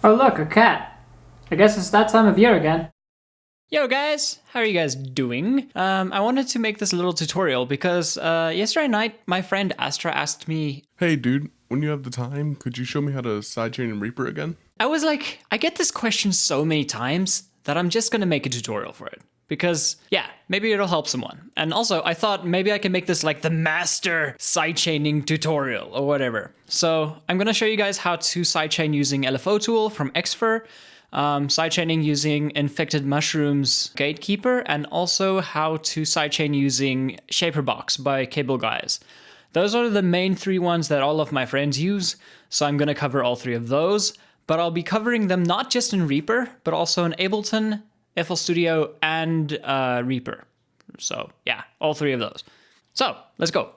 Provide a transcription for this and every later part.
Oh look, a cat. I guess it's that time of year again. Yo guys, how are you guys doing? I wanted to make this little tutorial because yesterday night my friend Astra asked me. Hey dude, when you have the time, could you show me how to sidechain in Reaper again? I was like, I get this question so many times that I'm just gonna make a tutorial for it. Because, yeah, maybe it'll help someone. And also, I thought maybe I can make this like the master sidechaining tutorial or whatever. So I'm gonna show you guys how to sidechain using LFOTool from Xfer, sidechaining using Infected Mushrooms Gatekeeper, and also how to sidechain using Shaperbox by Cable Guys. Those are the main three ones that all of my friends use, so I'm gonna cover all three of those, but I'll be covering them not just in Reaper, but also in Ableton, FL Studio, and Reaper. So yeah, all three of those. So let's go.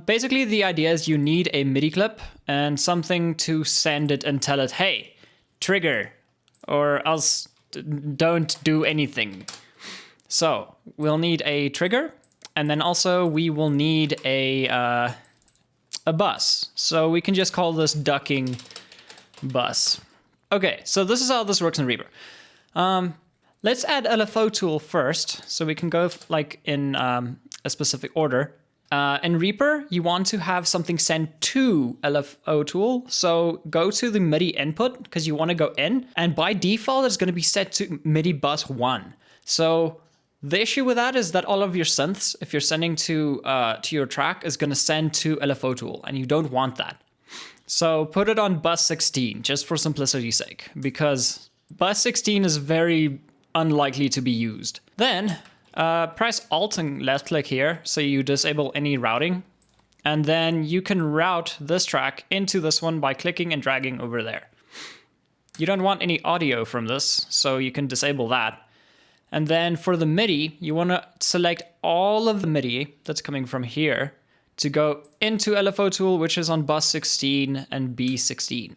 Basically, the idea is you need a MIDI clip and something to send it and tell it, hey, trigger, or else don't do anything. So we'll need a trigger, and then also we will need a bus. So we can just call this ducking bus. Okay, so this is how this works in Reaper. Let's add LFOTool first, so we can go like in a specific order. In Reaper, you want to have something sent to LFOTool, so go to the MIDI input, because you want to go in, and by default, it's going to be set to MIDI bus 1. So the issue with that is that all of your synths, if you're sending to your track, is going to send to LFOTool, and you don't want that. So put it on bus 16, just for simplicity's sake, because bus 16 is very unlikely to be used. Then press Alt and left click here so you disable any routing, and then you can route this track into this one by clicking and dragging over there. You don't want any audio from this, so you can disable that. And then for the MIDI, you want to select all of the MIDI that's coming from here to go into LFOTool, which is on bus 16 and B16.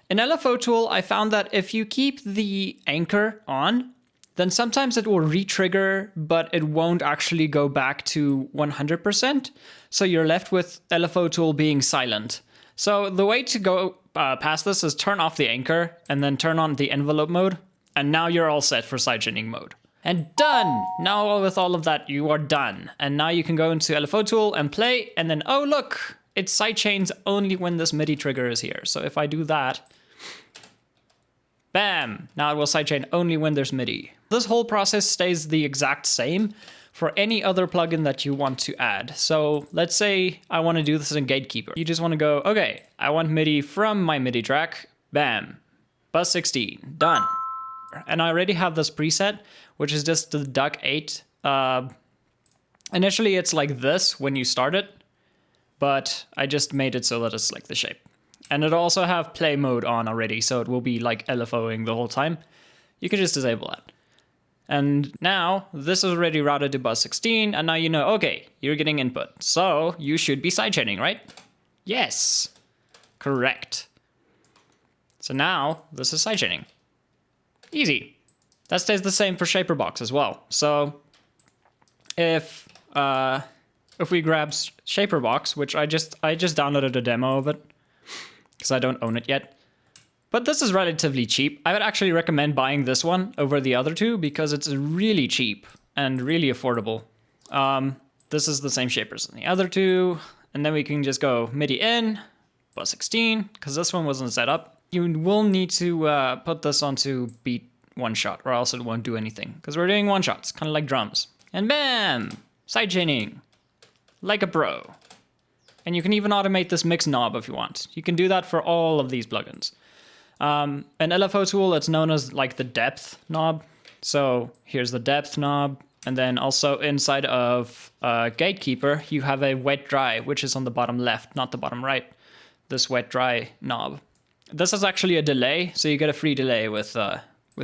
In LFOTool, I found that if you keep the anchor on, then sometimes it will re-trigger, but it won't actually go back to 100%. So you're left with LFOTool being silent. So the way to go past this is turn off the anchor and then turn on the envelope mode. And now you're all set for sidechaining mode. And done! Now with all of that, you are done. And now you can go into LFOTool and play, and then, oh look, it sidechains only when this MIDI trigger is here. So if I do that, bam! Now it will sidechain only when there's MIDI. This whole process stays the exact same for any other plugin that you want to add. So let's say I want to do this in Gatekeeper. You just want to go, okay, I want MIDI from my MIDI track, bam, bus 16, done. And I already have this preset, which is just the duck 8. Initially it's like this when you start it, but I just made it so that it's like the shape. And it'll also have play mode on already, so it will be like LFOing the whole time. You can just disable that. And now this is already routed to bus 16, and now you know, okay, you're getting input. So you should be sidechaining, right? Yes, correct. So now this is sidechaining. Easy. That stays the same for Shaperbox as well. So if we grab Shaperbox, which I just downloaded a demo of it, because I don't own it yet. But this is relatively cheap. I would actually recommend buying this one over the other two because it's really cheap and really affordable. This is the same shapers as the other two. And then we can just go MIDI in, bus 16, because this one wasn't set up. You will need to put this onto beat one shot or else it won't do anything. Because we're doing one shots, kind of like drums. And bam! Sidechaining. Like a pro. And you can even automate this mix knob if you want. You can do that for all of these plugins. In LFOTool, it's known as like the depth knob. So here's the depth knob. And then also inside of Gatekeeper, you have a wet dry, which is on the bottom left, not the bottom right. This wet dry knob. This is actually a delay, so you get a free delay with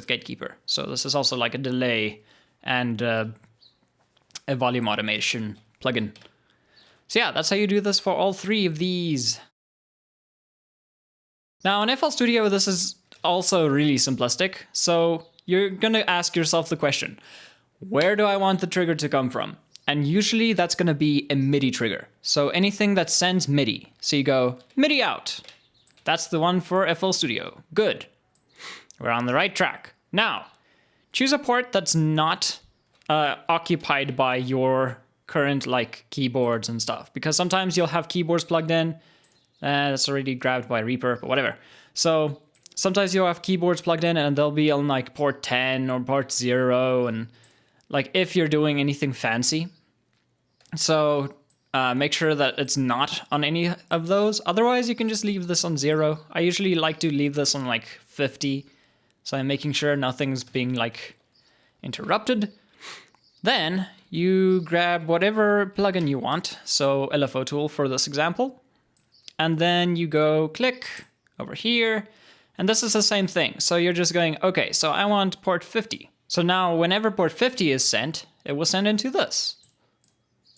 Gatekeeper. So this is also like a delay and a volume automation plugin. So yeah, that's how you do this for all three of these. Now in FL Studio, this is also really simplistic. So you're gonna ask yourself the question, where do I want the trigger to come from? And usually that's gonna be a MIDI trigger. So anything that sends MIDI. So you go MIDI out. That's the one for FL Studio. Good. We're on the right track. Now, choose a port that's not occupied by your current like keyboards and stuff, because sometimes you'll have keyboards plugged in. That's already grabbed by Reaper, but whatever. So sometimes you'll have keyboards plugged in and they'll be on like port 10 or port 0, and like if you're doing anything fancy. So make sure that it's not on any of those. Otherwise, you can just leave this on 0. I usually like to leave this on like 50. So I'm making sure nothing's being like interrupted. Then you grab whatever plugin you want. So LFOTool for this example. And then you go click over here. And this is the same thing. So you're just going, okay, so I want port 50. So now whenever port 50 is sent, it will send into this.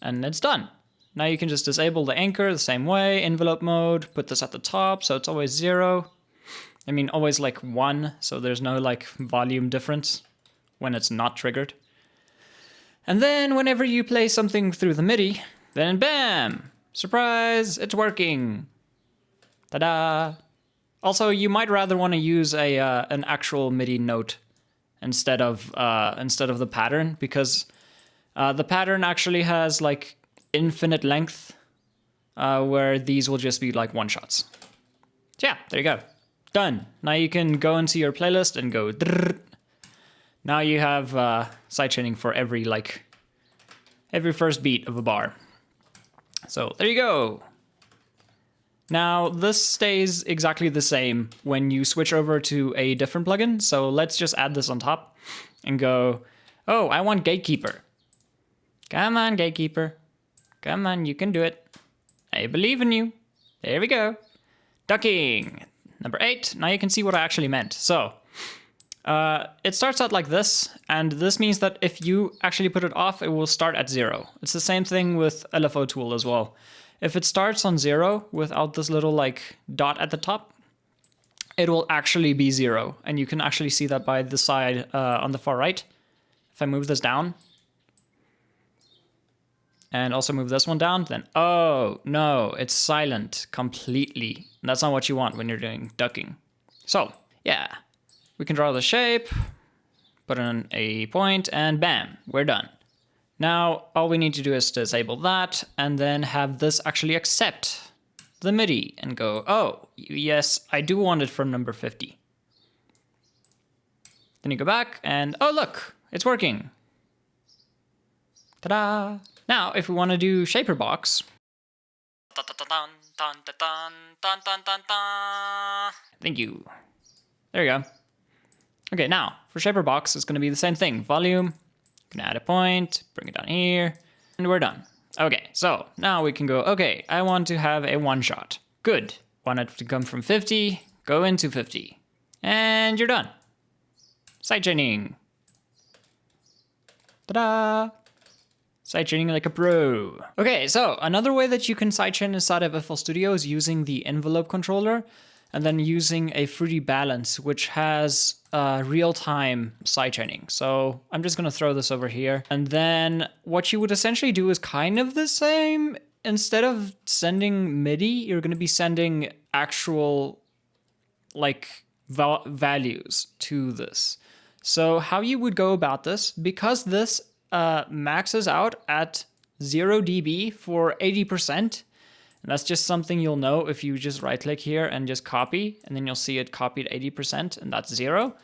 And it's done. Now you can just disable the anchor the same way, envelope mode, put this at the top so it's always 0. I mean, always like 1, so there's no like volume difference when it's not triggered. And then whenever you play something through the MIDI, then bam! Surprise, it's working. Ta-da! Also, you might rather want to use an actual MIDI note instead of the pattern, because the pattern actually has like infinite length, where these will just be like one-shots. So yeah, there you go. Done. Now you can go into your playlist and go drrrr. Now you have sidechaining for every first beat of a bar. So there you go. Now this stays exactly the same when you switch over to a different plugin. So let's just add this on top and go, oh, I want Gatekeeper. Come on, Gatekeeper. Come on, you can do it. I believe in you. There we go. Ducking. Number 8. Now you can see what I actually meant. So it starts out like this, and this means that if you actually put it off, it will start at 0. It's the same thing with LFOTool as well. If it starts on 0 without this little like dot at the top, it will actually be 0. And you can actually see that by the side on the far right. If I move this down, and also move this one down, then, oh, no, it's silent completely. And that's not what you want when you're doing ducking. So, yeah, we can draw the shape, put in a point, and bam, we're done. Now, all we need to do is disable that, and then have this actually accept the MIDI and go, oh, yes, I do want it from number 50. Then you go back, and oh, look, it's working. Ta-da! Now, if we want to do Shaperbox, thank you. There you go. Okay, now for Shaperbox, it's going to be the same thing. Volume, can add a point, bring it down here, and we're done. Okay, so now we can go, okay, I want to have a one-shot. Good. Want it to come from 50, go into 50. And you're done. Sidechaining. Ta-da! Sidechaining like a pro. Okay, so another way that you can sidechain inside of FL Studio is using the envelope controller and then using a Fruity Balance, which has real-time sidechaining. So I'm just gonna throw this over here. And then what you would essentially do is kind of the same. Instead of sending MIDI, you're gonna be sending actual like values to this. So how you would go about this, because this maxes out at 0 dB for 80%. And that's just something you'll know if you just right click here and just copy, and then you'll see it copied 80%, and that's 0.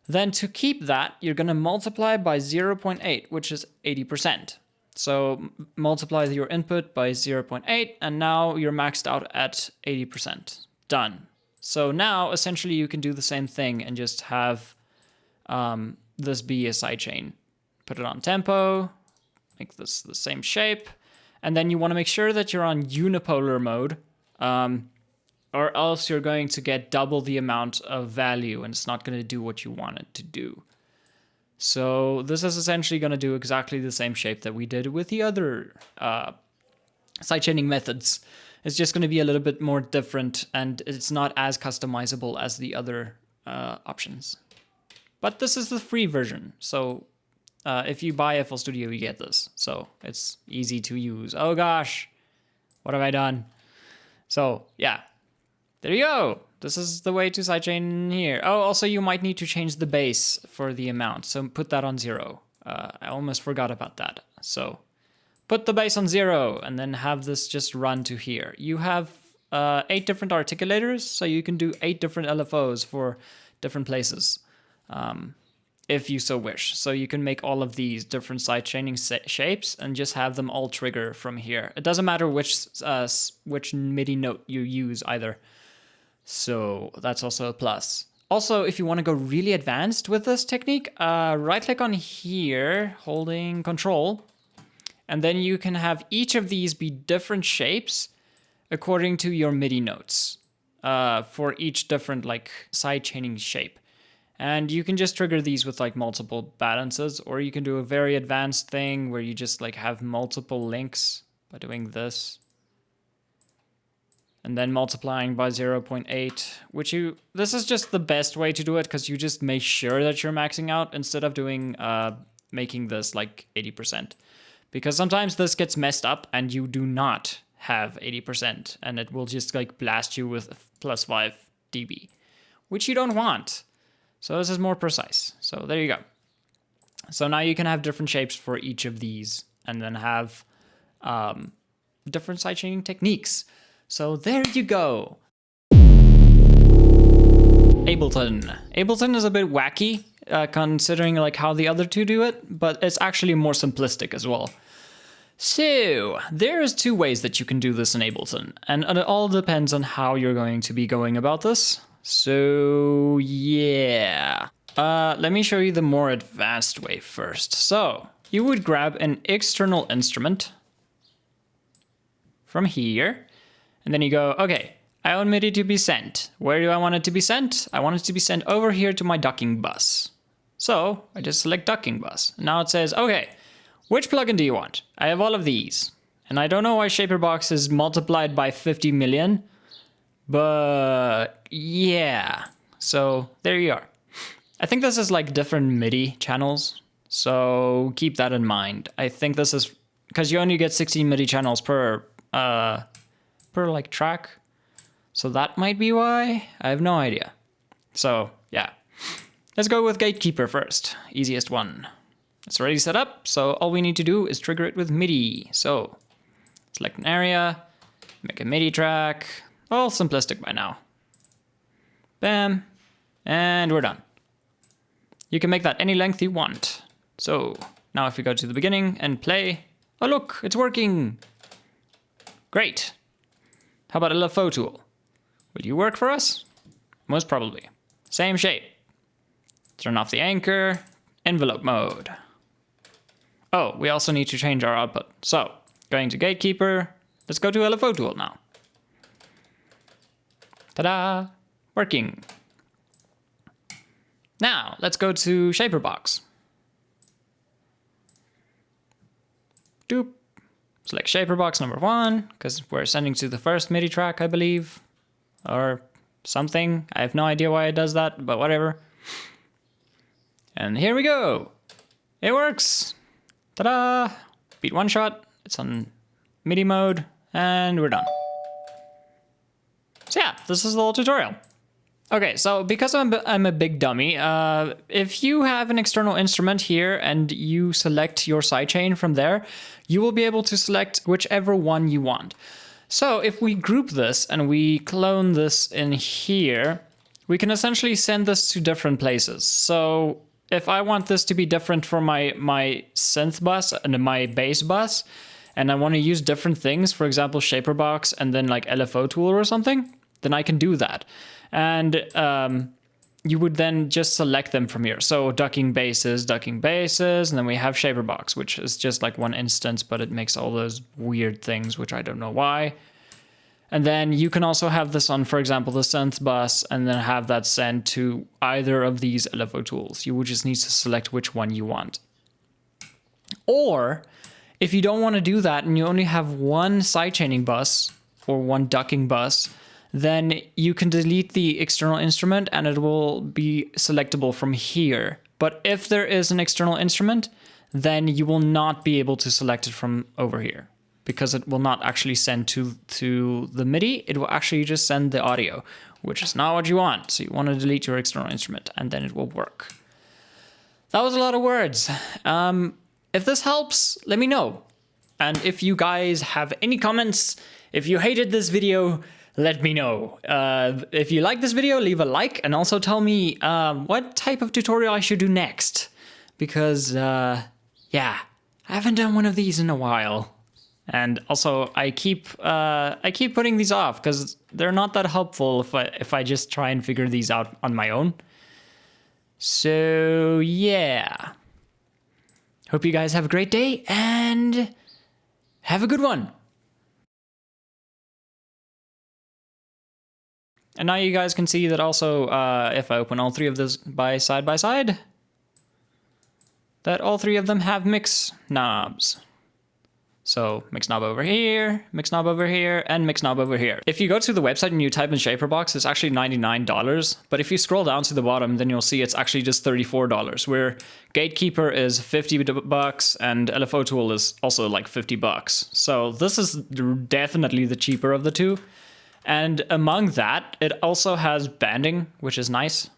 Then to keep that, you're going to multiply by 0.8, which is 80%. So multiply your input by 0.8, and now you're maxed out at 80%. Done. So now essentially you can do the same thing and just have this be a sidechain. Put it on tempo, make this the same shape, and then you want to make sure that you're on unipolar mode, or else you're going to get double the amount of value and it's not going to do what you want it to do. So this is essentially going to do exactly the same shape that we did with the other sidechaining methods. It's just going to be a little bit more different, and it's not as customizable as the other options. But this is the free version, so if you buy FL Studio, you get this. So it's easy to use. Oh gosh, what have I done? So yeah, There you go. This is the way to sidechain here. Oh, also you might need to change the base for the amount. So put that on 0. I almost forgot about that. So put the base on 0 and then have this just run to here. You have 8 different articulators, so you can do 8 different LFOs for different places, if you so wish. So you can make all of these different sidechaining shapes and just have them all trigger from here. It doesn't matter which MIDI note you use either. So that's also a plus. Also, if you want to go really advanced with this technique, right-click on here, holding Control, and then you can have each of these be different shapes according to your MIDI notes for each different like sidechaining shape. And you can just trigger these with like multiple balances, or you can do a very advanced thing where you just like have multiple links by doing this. And then multiplying by 0.8, this is just the best way to do it because you just make sure that you're maxing out instead of doing, making this like 80%. Because sometimes this gets messed up and you do not have 80% and it will just like blast you with plus 5 dB, which you don't want. So this is more precise. So there you go. So now you can have different shapes for each of these and then have different sidechaining techniques. So there you go. Ableton. Ableton is a bit wacky, considering like how the other two do it, but it's actually more simplistic as well. So there's 2 ways that you can do this in Ableton, and it all depends on how you're going to be going about this. So yeah, let me show you the more advanced way first. So you would grab an external instrument from here. And then you go, okay, I want MIDI to be sent. Where do I want it to be sent? I want it to be sent over here to my ducking bus. So I just select ducking bus. Now it says, okay, which plugin do you want? I have all of these. And I don't know why Shaperbox is multiplied by 50 million, but yeah. So there you are. I think this is like different MIDI channels. So keep that in mind. I think this is because you only get 16 MIDI channels per like track. So that might be why. I have no idea. So yeah, let's go with Gatekeeper first. Easiest one. It's already set up. So all we need to do is trigger it with MIDI. So select an area, make a MIDI track. All simplistic by now. Bam. And we're done. You can make that any length you want. So now if we go to the beginning and play, oh look, it's working. Great. How about LFOTool? Will you work for us? Most probably. Same shape. Turn off the anchor. Envelope mode. Oh, we also need to change our output. So, going to Gatekeeper. Let's go to LFOTool now. Ta-da! Working. Now, let's go to Shaperbox. Doop. Select Shaperbox number 1, because we're sending to the first MIDI track, I believe. Or something. I have no idea why it does that, but whatever. And here we go. It works. Ta-da! Beat 1 shot. It's on MIDI mode, and we're done. So yeah, this is the whole tutorial. Okay, so because I'm a big dummy, if you have an external instrument here and you select your sidechain from there, you will be able to select whichever one you want. So if we group this and we clone this in here, we can essentially send this to different places. So if I want this to be different for my synth bus and my bass bus, and I want to use different things, for example, Shaperbox and then like LFOTool or something, then I can do that. And you would then just select them from here. So ducking basses, and then we have Shaperbox, which is just like one instance, but it makes all those weird things, which I don't know why. And then you can also have this on, for example, the synth bus, and then have that sent to either of these LFOTools. You would just need to select which one you want. Or if you don't want to do that and you only have one sidechaining bus or one ducking bus, then you can delete the external instrument and it will be selectable from here. But if there is an external instrument, then you will not be able to select it from over here because it will not actually send to the MIDI. It will actually just send the audio, which is not what you want. So you want to delete your external instrument, and then it will work. That was a lot of words. If this helps, let me know. And if you guys have any comments, if you hated this video, let me know. If you like this video, leave a like, and also tell me what type of tutorial I should do next. Because, yeah, I haven't done one of these in a while. And also, I keep putting these off because they're not that helpful if I just try and figure these out on my own. So, yeah. Hope you guys have a great day, and have a good one. And now you guys can see that also, if I open all three of those side by side, that all three of them have mix knobs. So mix knob over here, mix knob over here, and mix knob over here. If you go to the website and you type in Shaperbox, it's actually $99. But if you scroll down to the bottom, then you'll see it's actually just $34, where Gatekeeper is $50 and LFOTool is also like $50. So this is definitely the cheaper of the two. And among that, it also has banding, which is nice.